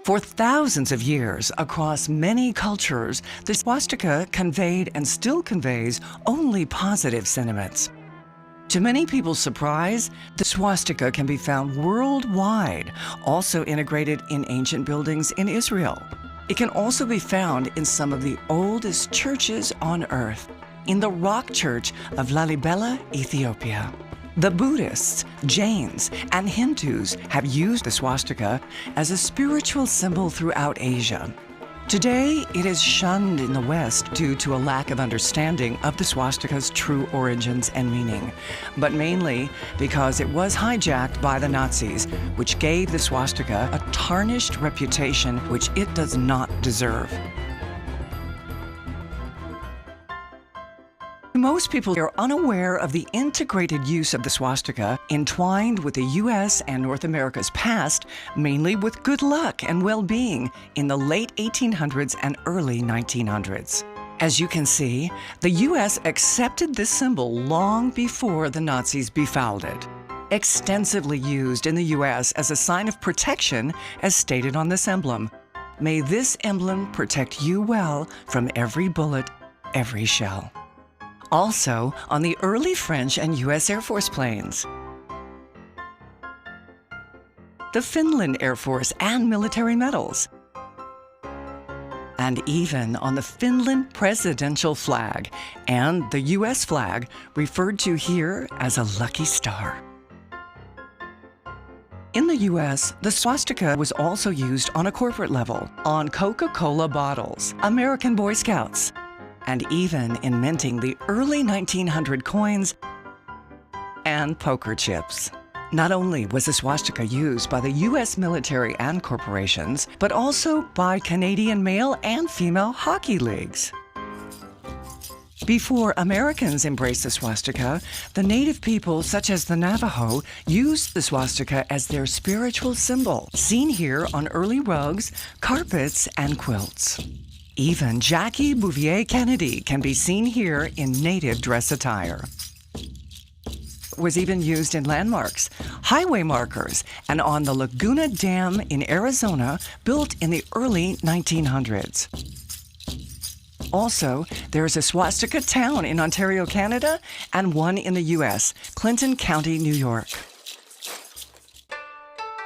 For thousands of years, across many cultures, the swastika conveyed and still conveys only positive sentiments. To many people's surprise, the swastika can be found worldwide, also integrated in ancient buildings in Israel. It can also be found in some of the oldest churches on earth, in the rock church of Lalibela, Ethiopia. The Buddhists, Jains, and Hindus have used the swastika as a spiritual symbol throughout Asia. Today, it is shunned in the West due to a lack of understanding of the swastika's true origins and meaning, but mainly because it was hijacked by the Nazis, which gave the swastika a tarnished reputation which it does not deserve. Most people are unaware of the integrated use of the swastika entwined with the U.S. and North America's past, mainly with good luck and well-being in the late 1800s and early 1900s. As you can see, the U.S. accepted this symbol long before the Nazis befouled it. Extensively used in the U.S. as a sign of protection, as stated on this emblem. May this emblem protect you well from every bullet, every shell. Also on the early French and U.S. Air Force planes, the Finland Air Force and military medals, and even on the Finland presidential flag and the U.S. flag, referred to here as a lucky star. In the U.S., the swastika was also used on a corporate level, on Coca-Cola bottles, American Boy Scouts, and even in minting the early 1900 coins and poker chips. Not only was the swastika used by the U.S. military and corporations, but also by Canadian male and female hockey leagues. Before Americans embraced the swastika, the native people, such as the Navajo, used the swastika as their spiritual symbol, seen here on early rugs, carpets, and quilts. Even Jackie Bouvier Kennedy can be seen here in native dress attire. It was even used in landmarks, highway markers, and on the Laguna Dam in Arizona, built in the early 1900s. Also, there's a swastika town in Ontario, Canada, and one in the U.S., Clinton County, New York.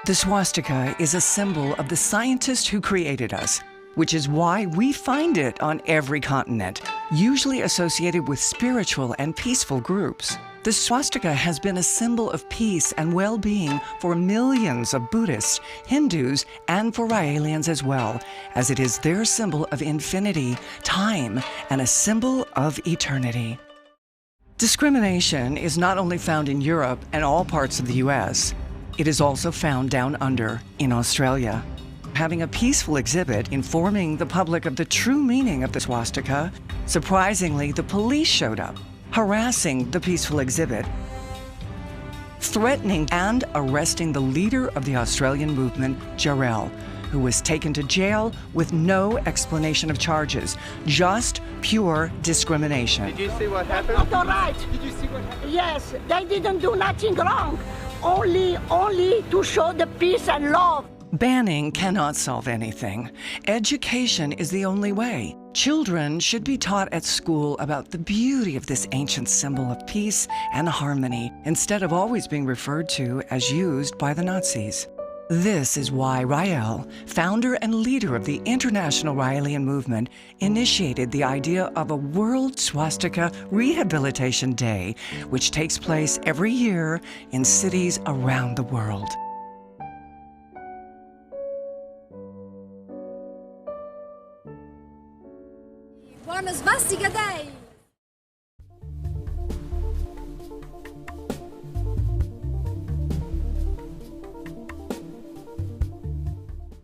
The swastika is a symbol of the scientist who created us, which is why we find it on every continent, usually associated with spiritual and peaceful groups. The swastika has been a symbol of peace and well-being for millions of Buddhists, Hindus, and for Raelians as well, as it is their symbol of infinity, time, and a symbol of eternity. Discrimination is not only found in Europe and all parts of the U.S., it is also found down under in Australia. Having a peaceful exhibit informing the public of the true meaning of the swastika, surprisingly, the police showed up, harassing the peaceful exhibit, threatening and arresting the leader of the Australian movement, Jarrell, who was taken to jail with no explanation of charges, just pure discrimination. Did you see what happened? Not all right. Did you see what happened? Yes, they didn't do nothing wrong. Only to show the peace and love. Banning cannot solve anything. Education is the only way. Children should be taught at school about the beauty of this ancient symbol of peace and harmony, instead of always being referred to as used by the Nazis. This is why Rael, founder and leader of the International Raelian Movement, initiated the idea of a World Swastika Rehabilitation Day, which takes place every year in cities around the world. Buona Swastika Day!